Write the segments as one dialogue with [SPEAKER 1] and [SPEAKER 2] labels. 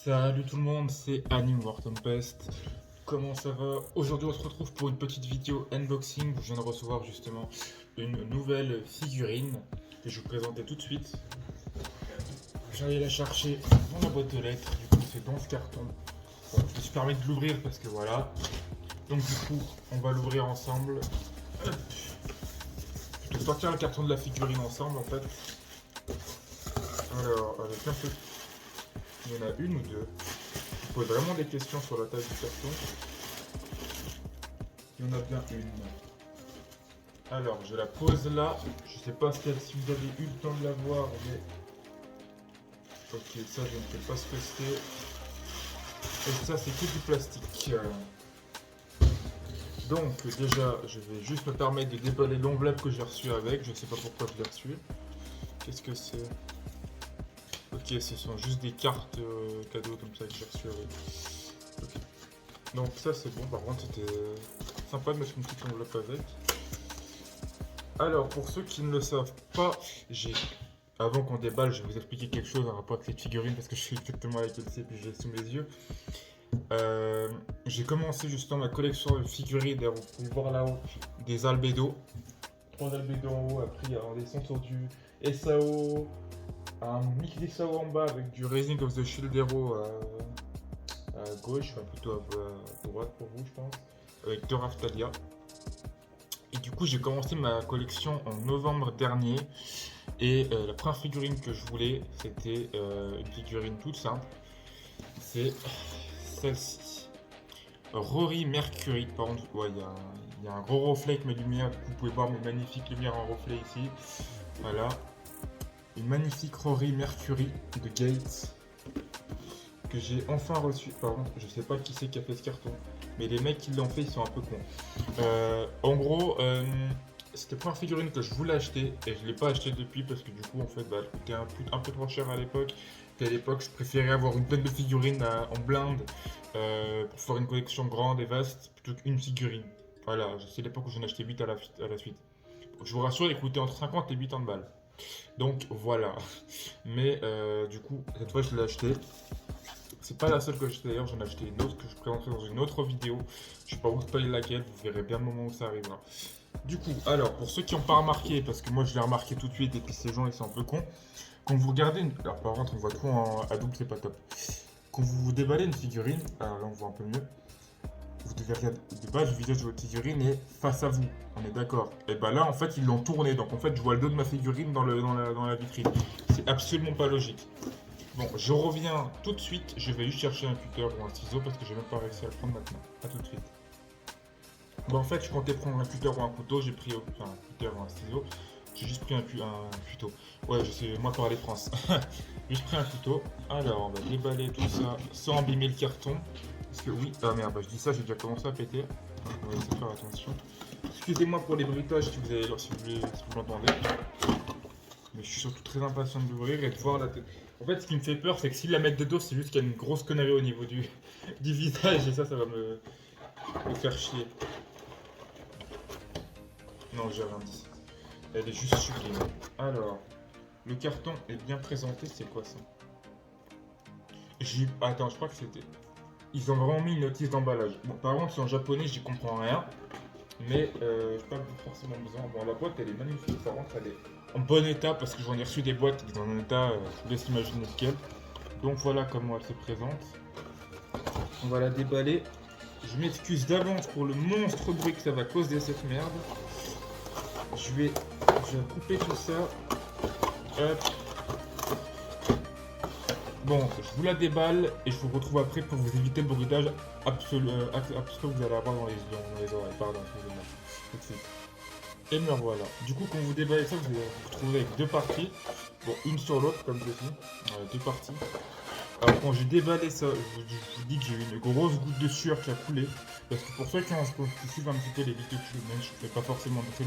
[SPEAKER 1] Salut tout le monde, c'est Anime War Tempest. Comment ça va? Aujourd'hui on se retrouve pour une petite vidéo unboxing. Je viens de recevoir justement une nouvelle figurine que je vais vous présenter tout de suite. J'allais la chercher dans la boîte aux lettres, du coup c'est dans ce carton. Bon, je me suis permis de l'ouvrir parce que voilà. Donc du coup on va l'ouvrir ensemble. Hop. Je vais sortir le carton de la figurine ensemble en fait. Alors avec un peu... Il y en a une ou deux. Je pose vraiment des questions sur la taille du carton. Il y en a bien une. Alors, je la pose là. Je sais pas si vous avez eu le temps de la voir, mais... Ok, ça, je ne sais pas ce que c'est. Et ça, c'est que du plastique. Donc, déjà, je vais juste me permettre de déballer l'enveloppe que j'ai reçue avec. Je sais pas pourquoi je l'ai reçue. Qu'est-ce que c'est? Ok, ce sont juste des cartes cadeaux comme ça que j'ai reçues avec. Ok. Donc ça c'est bon, par contre c'était sympa de mettre une petite enveloppe avec. Alors pour ceux qui ne le savent pas, avant qu'on déballe, je vais vous expliquer quelque chose en rapport avec cette figurine parce que je sais exactement laquelle c'est et puis je l'ai sous mes yeux. J'ai commencé justement ma collection de figurines, d'ailleurs vous pouvez voir là-haut, des Albedo. 3 Albedo en haut, après il y a en descente sur du SAO, un mix SAO en bas avec du Rising of the Shield Hero à gauche, enfin plutôt à droite pour vous je pense, avec deux Raftalia. Et du coup j'ai commencé ma collection en novembre dernier et la première figurine que je voulais c'était une figurine toute simple, c'est celle-ci. Rory Mercury, par contre ouais, il y a un gros reflet avec mes lumières, vous pouvez voir mes magnifiques lumières en reflet ici, voilà. Une magnifique Rory Mercury de Gates que j'ai enfin reçu. Par contre, je sais pas qui c'est qui a fait ce carton, mais les mecs qui l'ont fait, ils sont un peu cons. En gros, c'était la première figurine que je voulais acheter et je l'ai pas acheté depuis parce que du coup, en fait, bah, elle coûtait un peu trop cher à l'époque. Et à l'époque, je préférais avoir une tonne de figurines en blinde pour faire une collection grande et vaste plutôt qu'une figurine. Voilà, c'est l'époque où j'en achetais 8 à la suite. Je vous rassure, il coûtait entre 50 et 80 balles. Donc voilà. Mais du coup, cette fois, je l'ai acheté. C'est pas la seule que j'ai acheté d'ailleurs, j'en ai acheté une autre que je présenterai dans une autre vidéo. Je vais pas vous spoiler laquelle, vous verrez bien le moment où ça arrivera. Du coup, alors pour ceux qui n'ont pas remarqué, parce que moi je l'ai remarqué tout de suite et puis ces gens ils sont un peu cons, quand vous regardez une... Alors par contre on voit tout à double, c'est pas top. Quand vous déballez une figurine, alors là on voit un peu mieux, vous devez regarder de base le visage de votre figurine est face à vous, on est d'accord. Et bah là en fait ils l'ont tourné, donc en fait je vois le dos de ma figurine dans la vitrine. C'est absolument pas logique. Bon, je reviens tout de suite. Je vais juste chercher un cutter ou un ciseau parce que j'ai même pas réussi à le prendre maintenant. A tout de suite. Bon, en fait, je comptais prendre un cutter ou un couteau. J'ai pris enfin, un cutter ou un ciseau. J'ai juste pris un couteau. Ouais, je sais, moi parler France. J'ai juste pris un couteau. Alors, on va déballer tout ça sans abîmer le carton. Parce que oui, ah merde, bah, je dis ça, j'ai déjà commencé à péter. On va essayer de faire attention. Excusez-moi pour les bruitages si vous l'entendez. Mais je suis surtout très impatient de l'ouvrir et de voir la tête. En fait, ce qui me fait peur, c'est que s'ils la mettent de dos, c'est juste qu'il y a une grosse connerie au niveau du visage et ça va me faire chier. Non, j'ai rien dit. Elle est juste sublime. Alors, le carton est bien présenté, c'est quoi ça? Attends, je crois que c'était... Ils ont vraiment mis une notice d'emballage. Bon, par contre, c'est en japonais, j'y comprends rien. Mais j'ai pas forcément besoin. Bon, la boîte, elle est magnifique, par contre, elle est en bon état parce que j'en ai reçu des boîtes qui sont en état, je vous laisse imaginer lequel. Donc voilà comment elle se présente. On va la déballer. Je m'excuse d'avance pour le monstre bruit que ça va causer cette merde. Je vais couper tout ça. Hop. Bon, je vous la déballe et je vous retrouve après pour vous éviter le bruitage absolu que vous allez avoir dans les oreilles. Pardon, excusez-moi. Tout de suite. Et me revoilà. Du coup, quand vous déballez ça, vous allez vous retrouver avec deux parties. Bon, une sur l'autre, comme ceci. Deux parties. Alors, quand j'ai déballé ça, je vous dis que j'ai eu une grosse goutte de sueur qui a coulé. Parce que pour ceux qui suivent un petit peu les vidéos que je fais pas forcément très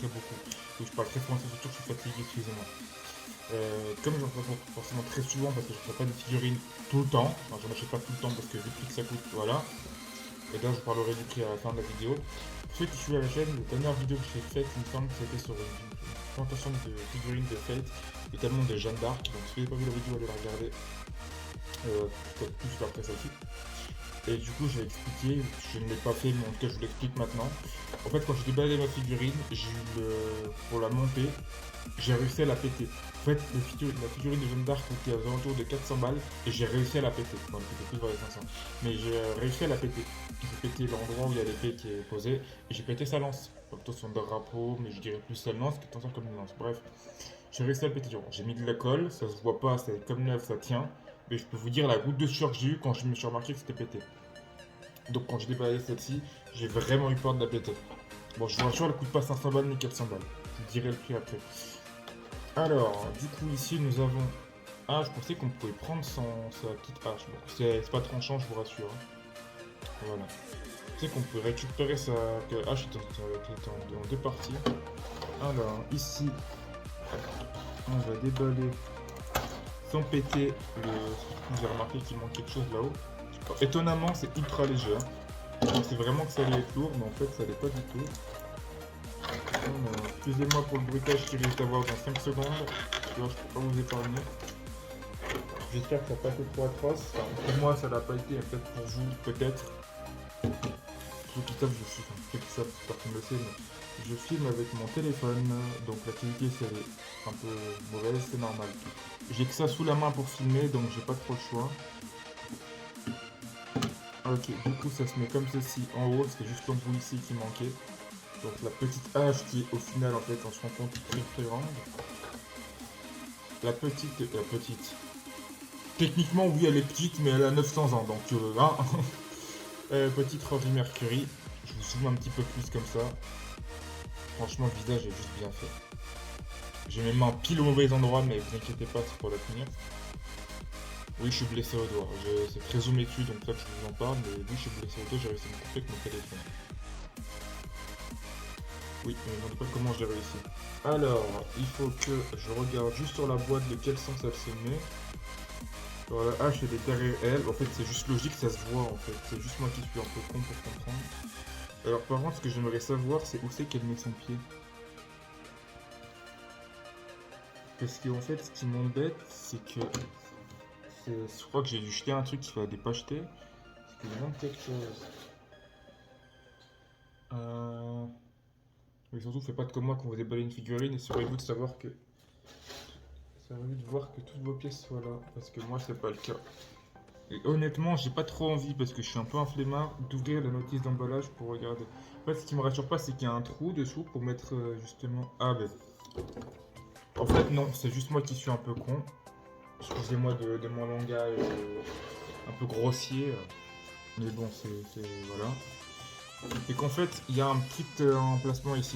[SPEAKER 1] beaucoup. Donc, je parle très français, surtout que je suis fatigué, excusez-moi. Comme j'en fais pas forcément très souvent parce que je ne fais pas de figurines tout le temps. Enfin, j'en achète pas tout le temps parce que vu le prix que ça coûte, voilà. Et là, je vous parlerai du prix à la fin de la vidéo. Pour ceux qui suivent la chaîne, la dernière vidéo que j'ai faite, il me semble que c'était sur une présentation de figurines de Fate, notamment de Jeanne d'Arc. Donc si vous n'avez pas vu la vidéo, allez la regarder. Peut-être plus après celle-ci. Et du coup, j'ai expliqué, je ne l'ai pas fait, mais en tout cas, je vous l'explique maintenant. En fait, quand j'ai déballé ma figurine, j'ai eu pour la monter, j'ai réussi à la péter. En fait, la figurine de Jeanne d'Arc coûtait aux alentours de 400 balles et j'ai réussi à la péter. Bon, c'était plus vers les 500. Mais j'ai réussi à la péter. J'ai pété l'endroit où il y a l'épée qui est posée et j'ai pété sa lance. Plutôt son drapeau, mais je dirais plus sa lance qui est comme une lance. Bref, j'ai réussi à le péter. J'ai mis de la colle, ça se voit pas, c'est comme neuf, ça tient. Mais je peux vous dire la goutte de sueur que j'ai eu quand je me suis remarqué que c'était pété. Donc quand j'ai déballé celle-ci, j'ai vraiment eu peur de la péter. Bon, je vous rassure, elle coûte pas 500 balles ni 400 balles. Je vous dirai le prix après. Alors, du coup, ici, nous avons... Ah, je pensais qu'on pouvait prendre sa petite hache. Bon, c'est pas tranchant, je vous rassure. Hein. Voilà. Tu sais qu'on peut récupérer sa hache qui est en deux parties. Alors, ici, on va déballer sans péter le... J'ai remarqué qu'il manque quelque chose là-haut. Étonnamment, c'est ultra léger. Hein. Je pensais vraiment que ça allait être lourd, mais en fait, ça l'est pas du tout. Excusez-moi pour le bruitage qu'il risque d'avoir dans 5 secondes. Je ne peux pas vous épargner. J'espère que ça n'a pas été trop atroce. Enfin, pour moi, ça l'a pas été, peut-être pour vous, peut-être. Ceux qui savent, ceux qui savent, personne ne le sait, mais je filme avec mon téléphone, donc la qualité c'est un peu mauvaise, c'est normal. J'ai que ça sous la main pour filmer, donc j'ai pas trop le choix. Ok, du coup ça se met comme ceci en haut, c'est juste l'embout ici qui manquait. Donc la petite hache qui est au final en fait on se rend compte très très grande. La petite. Techniquement oui elle est petite mais elle a 900 ans donc hein. Petite Rory Mercury. Je vous zoome un petit peu plus comme ça. Franchement le visage est juste bien fait. J'ai mes mains pile au mauvais endroit mais vous inquiétez pas c'est pour la tenir. Oui je suis blessé au doigt. C'est très zoomé dessus donc ça je vous en parle mais oui je suis blessé au doigt, j'ai réussi à me couper avec mon téléphone. Oui, mais je ne me demande pas comment j'ai réussi. Alors, il faut que je regarde juste sur la boîte de quel sens elle se met. Alors la hache elle est derrière elle. En fait, c'est juste logique, ça se voit en fait. C'est juste moi qui suis un peu con pour comprendre. Alors par contre, ce que j'aimerais savoir, c'est où c'est qu'elle met son pied. Parce qu'en fait, ce qui m'embête, c'est que... Je crois que j'ai dû jeter un truc qu'il fallait pas jeter. Parce qu'il manque quelque chose. Mais surtout, faites pas de comme moi quand vous déballez une figurine, assurez-vous de savoir que... Assurez-vous de voir que toutes vos pièces soient là, parce que moi c'est pas le cas. Et honnêtement, j'ai pas trop envie, parce que je suis un peu un flemmard, d'ouvrir la notice d'emballage pour regarder. En fait, ce qui me rassure pas, c'est qu'il y a un trou dessous pour mettre justement... Ah ben... En fait non, c'est juste moi qui suis un peu con. Excusez-moi de mon langage un peu grossier. Mais bon, c'est... Voilà. Et qu'en fait, il y a un petit emplacement ici.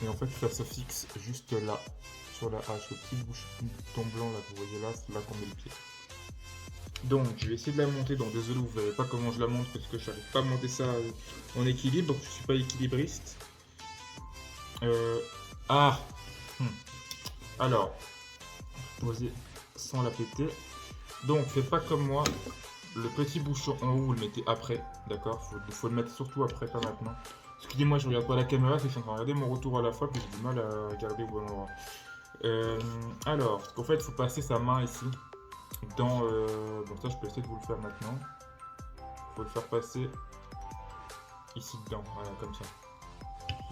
[SPEAKER 1] Et en fait, ça se fixe juste là, sur la hache, le petit bouton blanc là que vous voyez là, c'est là qu'on met le pied. Donc, je vais essayer de la monter. Donc, désolé, vous ne verrez pas comment je la monte parce que je n'arrive pas à monter ça en équilibre, donc je suis pas équilibriste. Ah Alors, poser sans la péter. Donc, faites pas comme moi. Le petit bouchon en haut, vous le mettez après, d'accord, faut le mettre surtout après, pas maintenant. Excusez-moi, je regarde pas la caméra, c'est que je suis en train de regarder mon retour à la fois, puis j'ai du mal à regarder au bon endroit. Alors, parce qu'en fait, il faut passer sa main ici, dans... Bon, ça, je peux essayer de vous le faire maintenant. Il faut le faire passer ici dedans, voilà, comme ça.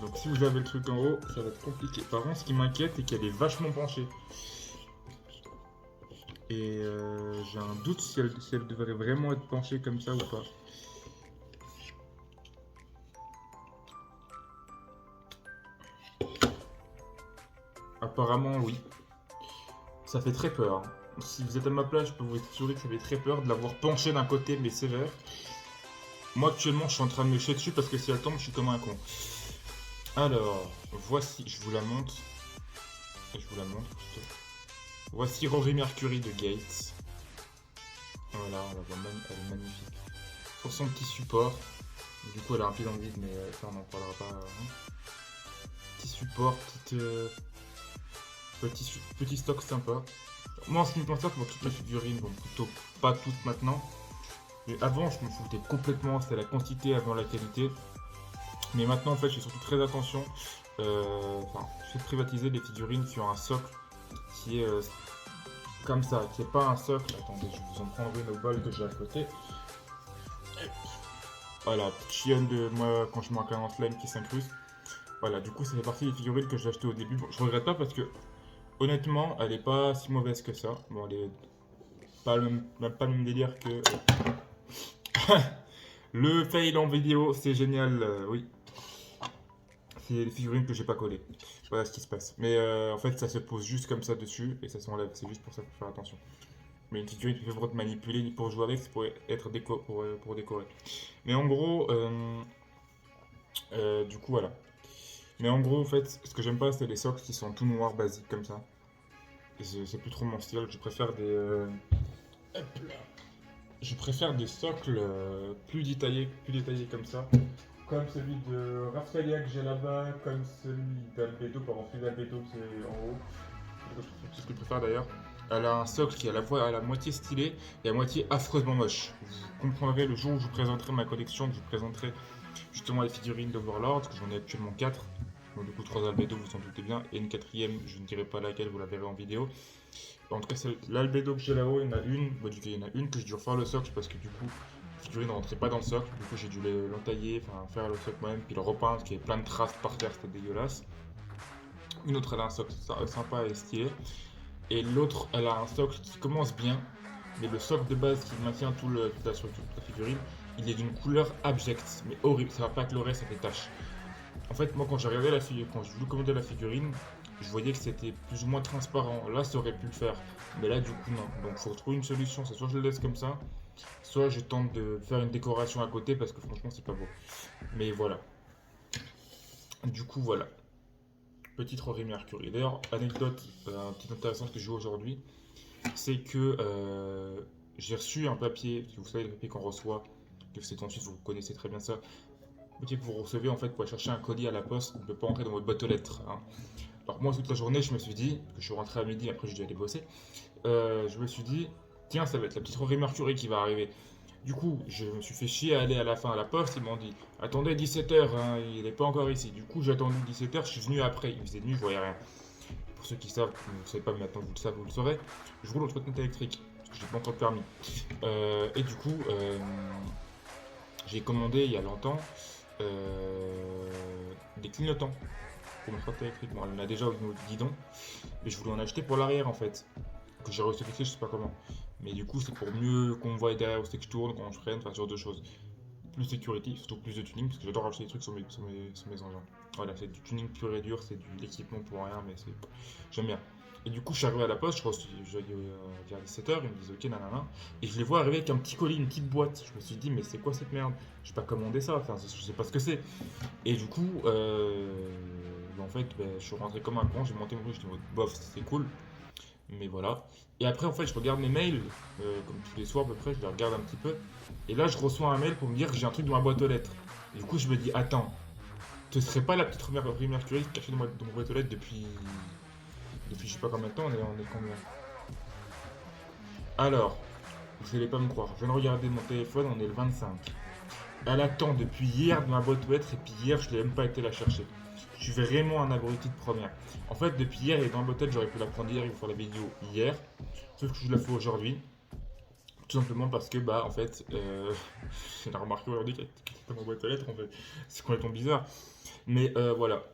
[SPEAKER 1] Donc, si vous avez le truc en haut, ça va être compliqué. Par contre, ce qui m'inquiète, c'est qu'elle est vachement penchée. Et j'ai un doute si elle devrait vraiment être penchée comme ça ou pas. Apparemment, oui. Ça fait très peur. Si vous êtes à ma place, je peux vous assurer que ça fait très peur de l'avoir penché d'un côté, mais sévère. Moi, actuellement, je suis en train de me chier dessus parce que si elle tombe, je suis comme un con. Alors, voici, je vous la montre. Et je vous la montre plutôt. Voici Rory Mercury de Gates. Voilà, on la voit même, elle est magnifique. Sur son petit support. Du coup, elle a un pied dans le vide, mais ça, on n'en parlera pas. Hein. Petit support, petit stock sympa. Moi, en ce qui me concerne, pour toutes les figurines, bon, plutôt pas toutes maintenant. Et avant, je me foutais complètement, c'était la quantité avant la qualité. Mais maintenant, en fait, je fais surtout très attention. Enfin, je fais privatiser les figurines qui ont un socle qui est comme ça, qui n'est pas un socle. Attendez, je vais vous en prendre une au bol que j'ai à côté. Voilà, petite chionne de moi quand je manque un slime qui s'incruste. Voilà, du coup, ça fait partie des figurines que j'ai achetées au début. Bon, je regrette pas parce que, honnêtement, elle est pas si mauvaise que ça. Bon, elle est pas pas le même délire que. Le fail en vidéo, c'est génial, oui. C'est les figurines que j'ai pas collées. Voilà ce qui se passe. Mais en fait, ça se pose juste comme ça dessus et ça s'enlève. C'est juste pour ça qu'il faut faire attention. Mais une figurine, tu peux pas te manipuler ni pour jouer avec, c'est pour être pour décorer. Mais en gros, du coup, voilà. Mais en gros, en fait, ce que j'aime pas, c'est les socles qui sont tout noirs, basiques comme ça. C'est plus trop mon style. Je préfère des. Hop là. Je préfère des socles plus détaillés comme ça. Comme celui de Rafaelia que j'ai là-bas, comme celui d'Albedo, pardon, celui d'Albedo qui est en haut. C'est ce que je préfère d'ailleurs. Elle a un socle qui est à la moitié stylé et à moitié affreusement moche. Vous comprendrez le jour où je vous présenterai ma collection, que je vous présenterai justement les figurines d'Overlord, parce que j'en ai actuellement 4. Donc du coup 3 Albedo, vous en doutez bien, et une quatrième, je ne dirai pas laquelle, vous la verrez en vidéo. En tout cas, l'Albedo que j'ai là-haut, il y en a une. Bah, du coup, il y en a une que j'ai dû refaire le socle parce que du coup, la figurine ne rentrait pas dans le socle. Du coup, j'ai dû l'entailler, enfin faire le socle moi-même, puis le repeindre, parce qu'il y avait plein de traces par terre, c'était dégueulasse. Une autre, elle a un socle sympa et stylé. Et l'autre, elle a un socle qui commence bien, mais le socle de base qui maintient toute la structure de la figurine, il est d'une couleur abjecte, mais horrible. Ça va pas avec le reste, ça fait tache. En fait, moi, quand j'ai regardé la figurine, quand je voulais commander la figurine, je voyais que c'était plus ou moins transparent. Là, ça aurait pu le faire, mais là, du coup, non. Donc, il faut trouver une solution. C'est soit je le laisse comme ça, soit je tente de faire une décoration à côté parce que franchement, c'est pas beau. Mais voilà. Du coup, voilà. Petite Rory Mercury. D'ailleurs, anecdote un petit intéressante que j'ai aujourd'hui, c'est que j'ai reçu un papier. Vous savez, le papier qu'on reçoit, que c'est en Suisse, vous connaissez très bien ça. Le papier que vous recevez en fait pour aller chercher un colis à la poste, ne peut pas entrer dans votre boîte aux lettres, hein. Alors moi toute la journée je me suis dit, que je suis rentré à midi, après j'ai dû aller bosser, je me suis dit, tiens ça va être la petite Rory Mercury qui va arriver. Du coup je me suis fait chier à aller à la fin à la poste, ils m'ont dit, attendez 17h, hein, il n'est pas encore ici. Du coup j'ai attendu 17h, je suis venu après, il faisait nuit, je voyais rien. Pour ceux qui savent, vous ne savez pas mais maintenant vous le savez, vous le saurez, je roule en trottinette électrique, parce que j'ai pas encore de permis. Et du coup j'ai commandé il y a longtemps des clignotants pour mon trottinette électrique. Bon, elle en a déjà au niveau du guidon, mais je voulais en acheter pour l'arrière en fait, que j'ai réussi à fixer, je sais pas comment. Mais du coup, c'est pour mieux qu'on voit derrière où c'est que je tourne, quand je freine, enfin ce genre de choses. Plus de sécurité, surtout plus de tuning, parce que j'adore acheter des trucs sur mes engins. Voilà, c'est du tuning pur et dur, c'est de l'équipement pour rien, mais j'aime bien. Et du coup, je suis arrivé à la poste, je vers 17h, ils me disent ok, nanana. Et je les vois arriver avec un petit colis, une petite boîte. Je me suis dit, mais c'est quoi cette merde? Je vais pas commander ça, enfin, je sais pas ce que c'est. Et du coup, en fait, je suis rentré comme un con, j'ai monté mon truc, je dis bof, c'est cool, mais voilà. Et après, en fait, je regarde mes mails, comme tous les soirs à peu près, je les regarde un petit peu. Et là, je reçois un mail pour me dire que j'ai un truc dans ma boîte aux lettres. Et du coup, je me dis, attends, ce serait pas la petite Rory Mercury cachée dans ma boîte aux lettres depuis je sais pas combien de temps, on est combien? Alors, vous allez pas me croire, je viens de regarder mon téléphone, on est le 25. Elle attend depuis hier dans ma boîte aux lettres, et puis hier, je l'ai même pas été la chercher. Je suis vraiment un abruti de première. En fait, depuis hier, elle est dans ma boîte aux lettres, j'aurais pu la prendre hier, il faut faire la vidéo hier. Sauf que je la fais aujourd'hui. Tout simplement parce que, bah, en fait, j'ai remarqué aujourd'hui qu'elle était dans ma boîte aux lettres, en fait. C'est complètement bizarre. Mais voilà.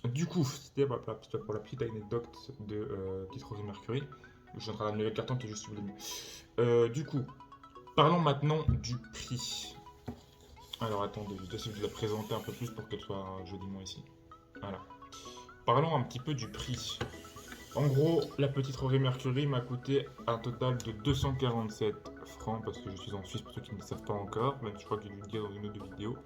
[SPEAKER 1] Du coup, c'était pour la petite anecdote de Petite Rosie Mercury. Je suis en train d'amener le carton qui est juste sous le début. Du coup, parlons maintenant du prix. Alors attendez, je vais essayer de la présenter un peu plus pour qu'elle soit joliment ici. Voilà. Parlons un petit peu du prix. En gros, la petite Rory Mercury m'a coûté un total de 247 francs parce que je suis en Suisse pour ceux qui ne le savent pas encore, même si je crois que j'ai dû le dire dans une autre vidéo.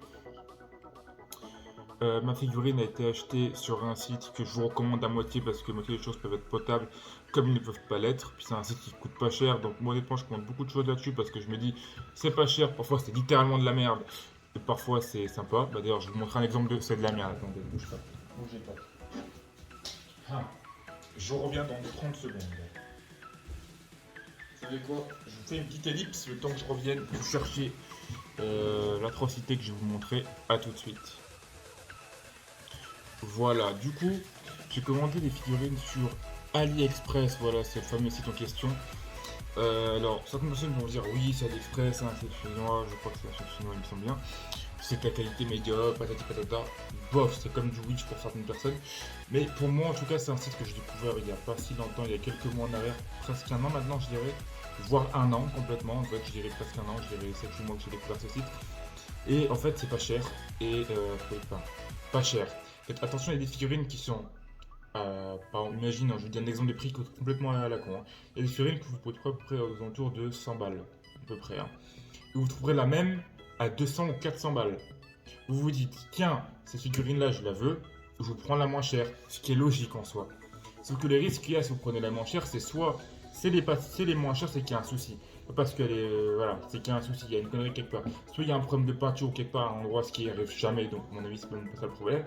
[SPEAKER 1] Ma figurine a été achetée sur un site que je vous recommande à moitié parce que moitié des choses peuvent être potables comme ils ne peuvent pas l'être. Puis c'est un site qui coûte pas cher, donc moi honnêtement je commande beaucoup de choses là-dessus parce que je me dis c'est pas cher, parfois c'est littéralement de la merde et parfois c'est sympa. Bah, d'ailleurs je vais vous montrer un exemple de c'est de la merde. Attendez, bouge pas. Bougez pas. Ah, je reviens dans 30 secondes. savez quoi? Je vous fais une petite ellipse le temps que je revienne pour chercher l'atrocité que je vais vous montrer. A tout de suite. Voilà, du coup, j'ai commandé des figurines sur AliExpress. Voilà, c'est le fameux site en question. Alors, certaines personnes vont dire oui, c'est AliExpress, hein, c'est chinois, je crois que c'est un site chinois, il me semble bien. C'est de la qualité médiocre, patati patata. Bof, c'est comme du Witch pour certaines personnes. Mais pour moi, en tout cas, c'est un site que j'ai découvert il n'y a pas si longtemps, il y a quelques mois en arrière, presque un an maintenant, je dirais. Voire un an complètement, en fait, je dirais presque un an, je dirais 7-8 mois que j'ai découvert ce site. Et en fait, c'est pas cher. Et, pas cher. Faites attention, il y a des figurines qui sont par exemple, imagine, je vous dis un exemple de prix complètement à la con, hein. Il y a des figurines que vous pouvez trouver à peu près aux alentours de 100 balles, à peu près, hein. Et vous trouverez la même à 200 ou 400 balles. Vous vous dites, tiens, cette figurine-là, je la veux, je prends la moins chère, ce qui est logique en soi. Sauf que les risques qu'il y a si vous prenez la moins chère, c'est soit c'est les moins chères, c'est qu'il y a un souci. Pas parce que voilà, c'est qu'il y a un souci, il y a une connerie quelque part. Soit il y a un problème de peinture quelque part, à un endroit, ce qui arrive jamais, donc à mon avis, c'est même pas ça le problème.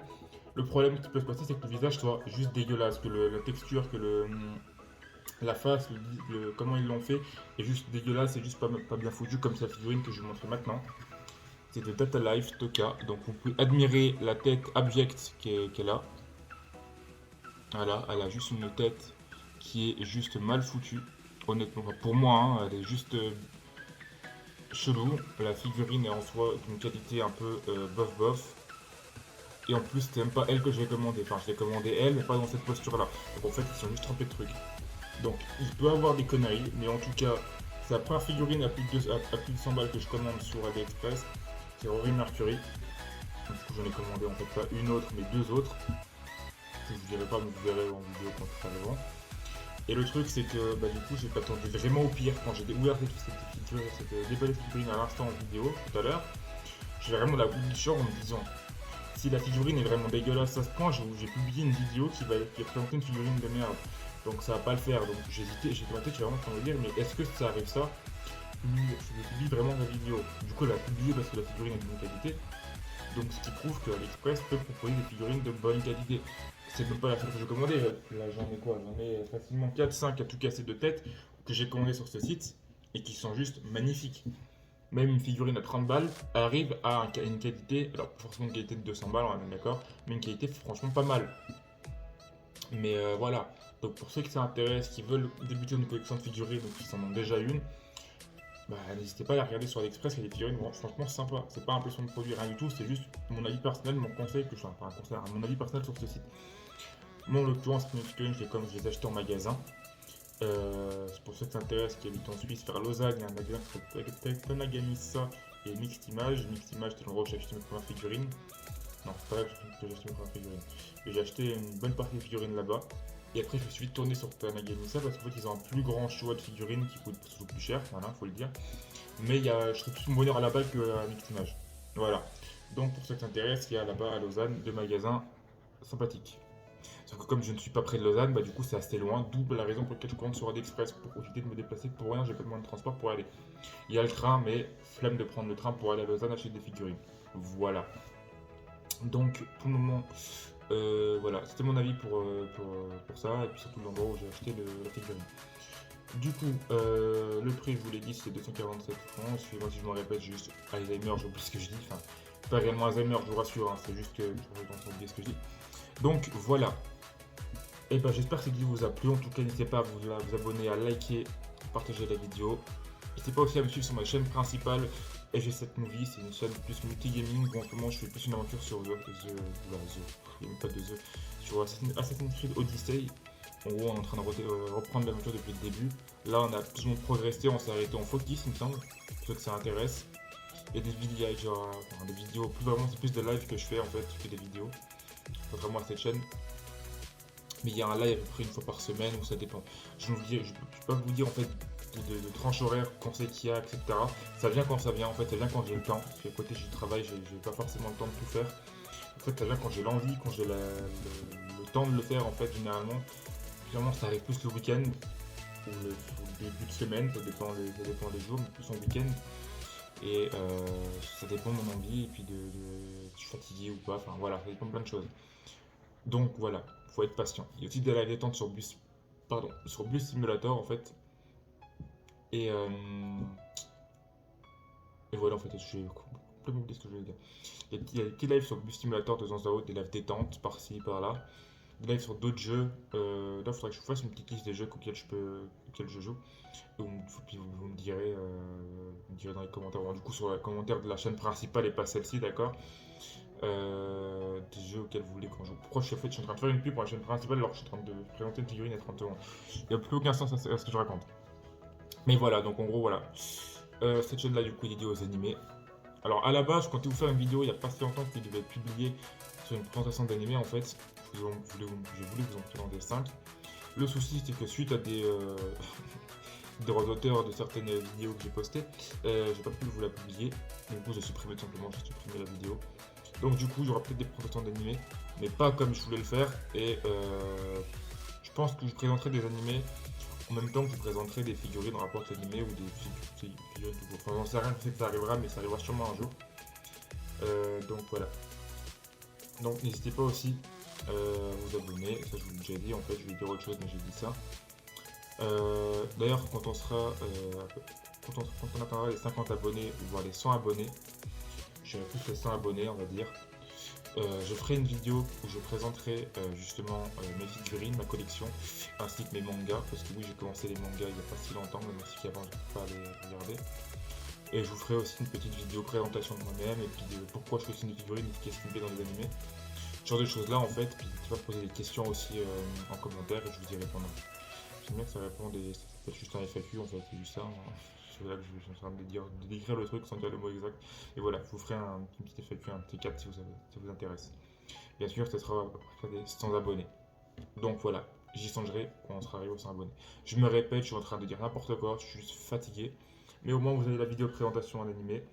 [SPEAKER 1] Le problème qui peut se passer, c'est que le visage soit juste dégueulasse, que la texture, que la face, comment ils l'ont fait est juste dégueulasse, c'est juste pas bien foutu, comme sa figurine que je vous montre maintenant. C'est de Data Life Toka, donc vous pouvez admirer la tête abjecte qu'elle a. Voilà, elle a juste une tête qui est juste mal foutue, honnêtement. Enfin, pour moi, hein, elle est juste chelou. La figurine est en soi d'une qualité un peu bof bof. Et en plus, c'était même pas elle que je vais commander. Enfin, je l'ai commandé elle, mais pas dans cette posture-là. Donc en fait, ils sont juste trompés de trucs. Donc, il peut avoir des conneries, mais en tout cas, c'est la première figurine à plus de 100 balles que je commande sur AliExpress. C'est Rory Mercury. Donc, du coup, j'en ai commandé en fait pas une autre, mais deux autres. Je vous dirai pas, mais vous verrez en vidéo quand ça arrivera. Et le truc, c'est que bah, du coup, j'ai m'attendais vraiment au pire quand j'ai découvert cette déballée de figurine à l'instant en vidéo tout à l'heure. J'ai vraiment la boule du short en me disant si la figurine est vraiment dégueulasse à ce point, j'ai publié une vidéo qui a présenté une figurine de merde. Donc ça va pas le faire. Donc j'ai hésité, j'ai demandé, j'ai vraiment en train de me dire, mais est-ce que ça arrive ça? Je publie vraiment la vidéo. Du coup, elle a publié parce que la figurine est de bonne qualité. Donc ce qui prouve que AliExpress peut proposer des figurines de bonne qualité. C'est même pas la seule que j'ai commandée. Là j'en ai quoi? J'en ai facilement 4-5 à tout casser de tête que j'ai commandé sur ce site et qui sont juste magnifiques. Même une figurine à 30 balles arrive à une qualité, alors pas forcément une qualité de 200 balles, on est d'accord, mais une qualité franchement pas mal. Mais voilà, donc pour ceux qui s'intéressent, qui veulent débuter une collection de figurines ou qui en ont déjà une, bah, n'hésitez pas à la regarder sur AliExpress, il y a des figurines franchement sympas. C'est pas impression de produit, rien du tout, c'est juste mon avis personnel, mon conseil que je enfin, pas un conseil, mon avis personnel sur ce site. Moi en l'occurrence, mes figurines, je les ai achetées en magasin. C'est pour ceux qui s'intéressent, qui habitent en Suisse, vers Lausanne, il y a un magasin qui s'appelle Tanagamisa et Mixed Image. Mixed Image, c'était l'endroit où j'ai acheté mes premières figurines. Non, c'est pas là que j'ai acheté mes premières figurines. Et j'ai acheté une bonne partie des figurines là-bas. Et après, je me suis vite tourné sur Tanagamisa parce qu'en fait, ils ont un plus grand choix de figurines qui coûtent surtout plus cher, voilà, faut le dire. Mais je serais plus mon bonheur à la balle qu'à Mixed Image. Voilà. Donc, pour ceux qui s'intéressent, il y a là-bas à Lausanne deux magasins sympathiques. Sauf que comme je ne suis pas près de Lausanne, bah du coup c'est assez loin, d'où la raison pour laquelle je commande sur AliExpress pour éviter de me déplacer pour rien, j'ai pas de moyen de transport pour aller. Il y a le train, mais flemme de prendre le train pour aller à Lausanne acheter des figurines. Voilà. Donc pour le moment, voilà, c'était mon avis pour ça, et puis surtout l'endroit où j'ai acheté la figurine. Du coup, le prix, je vous l'ai dit, c'est 247 francs. Excusez-moi si je me répète, juste Alzheimer, j'oublie ce que je dis. Enfin, pas réellement Alzheimer, je vous rassure, hein, c'est juste que je vais oublier ce que je dis. Donc voilà. Et ben j'espère que cette vidéo vous a plu. En tout cas, n'hésitez pas à vous abonner, à liker, partager la vidéo. N'hésitez pas aussi à me suivre sur ma chaîne principale FG7 Movie. C'est une chaîne plus multi-gaming où en ce moment je fais plus une aventure sur il n'y a pas de The, sur Assassin's Creed Odyssey. En gros, on est en train de reprendre l'aventure depuis le début. Là, on a plus ou moins progressé, on s'est arrêté en Focus, il me semble, pour ceux que ça intéresse. Il y a des vidéos, des vidéos, plus vraiment, c'est plus de live que je fais en fait, je fais des vidéos, contrairement à cette chaîne. Mais il y a un live à peu près une fois par semaine où ça dépend. Je ne peux pas vous dire en fait de tranche horaire, quand c'est qu'il y a, etc. Ça vient quand ça vient, en fait, ça vient quand j'ai le temps. Parce qu'à côté, du travail, j'ai pas forcément le temps de tout faire. En fait, ça vient quand j'ai l'envie, quand j'ai le temps de le faire, en fait, généralement. Généralement, ça arrive plus le week-end ou le début de semaine, ça dépend les jours, mais plus en week-end. Et ça dépend de mon envie et puis de je suis fatigué ou pas, enfin voilà, ça dépend de plein de choses. Donc voilà, faut être patient. Il y a aussi de la détente sur Bus Simulator en fait. Et, euh, et voilà, en fait, j'ai complètement oublié ce que je voulais dire. Il y a des petits lives sur Bus Simulator de temps à autre, des lives détente par-ci, par-là. Des lives sur d'autres jeux. Là, il faudrait que je vous fasse une petite liste des jeux auxquels je joue. Et puis vous me direz dans les commentaires. Bon, du coup, sur les commentaires de la chaîne principale et pas celle-ci, d'accord. Des jeux auxquels vous voulez qu'on joue. Pourquoi en fait, je suis en train de faire une pub pour la chaîne principale alors que je suis en train de présenter une figurine à 30 euros. Il n'y a plus aucun sens à ce que je raconte. Mais voilà, donc en gros, voilà. Cette chaîne-là, du coup, est dédiée aux animés. Alors, à la base, je comptais vous faire une vidéo il n'y a pas si longtemps qui devait être publiée sur une présentation d'animés en fait. Je voulais vous en présenter 5. Le souci, c'est que suite à des auteurs de certaines vidéos que j'ai postées, j'ai pas pu vous la publier. Du coup, j'ai supprimé tout simplement, j'ai supprimé la vidéo. Donc, du coup, il y aura peut-être des présentations d'animés, mais pas comme je voulais le faire. Et je pense que je présenterai des animés en même temps que je vous présenterai des figurines en rapport avec l'animé ou des figurines tout court. Enfin, j'en sais rien, je sais que ça arrivera, mais ça arrivera sûrement un jour. Donc voilà. Donc n'hésitez pas aussi à vous abonner. Ça, je vous l'ai déjà dit. En fait, je vais dire autre chose, mais j'ai dit ça. D'ailleurs, quand on atteindra les 50 abonnés, ou voire les 100 abonnés, j'irai plus les 100 abonnés, on va dire. Je ferai une vidéo où je présenterai justement mes figurines, ma collection, ainsi que mes mangas, parce que oui, j'ai commencé les mangas il n'y a pas si longtemps, même si avant je ne peux pas les regarder. Et je vous ferai aussi une petite vidéo présentation de moi-même, et puis de pourquoi je fais une figurine et qu'est-ce qui me plaît dans les animés. Ce genre de choses là en fait, puis tu vas poser des questions aussi en commentaire et je vous y répondrai. J'aime bien que ça réponde et ça peut être juste un FAQ en fait, c'est juste ça. C'est là que je suis en train de décrire le truc sans dire le mot exact. Et voilà, je vous ferai un petit FAQ, un petit cap si ça vous intéresse. Bien sûr, ce sera après des 100 abonnés. Donc voilà, j'y songerai quand on sera arrivé aux 100 abonnés. Je me répète, je suis en train de dire n'importe quoi, je suis fatigué. Mais au moins vous avez la vidéo de présentation en animé.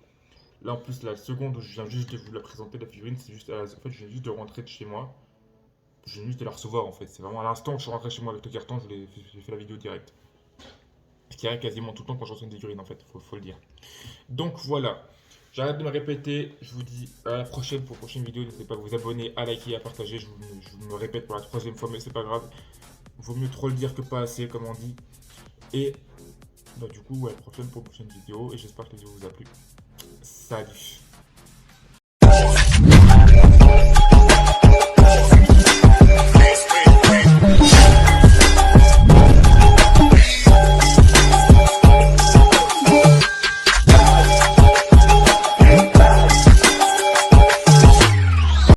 [SPEAKER 1] Là en plus, la seconde où je viens juste de vous la présenter, la figurine, c'est juste. En fait, je viens juste de rentrer de chez moi. Je viens juste de la recevoir en fait. C'est vraiment à l'instant où je suis rentré chez moi avec le carton, j'ai fait la vidéo directe. Ce qui arrive quasiment tout le temps quand je reçois une figurine en fait, faut le dire. Donc voilà, j'arrête de me répéter, je vous dis à la prochaine pour une prochaine vidéo. N'hésitez pas à vous abonner, à liker, à partager. Je me répète pour la troisième fois, mais c'est pas grave. Vaut mieux trop le dire que pas assez, comme on dit. Et bah, du coup, à la prochaine pour une prochaine vidéo. Et j'espère que la vidéo vous a plu. Salut!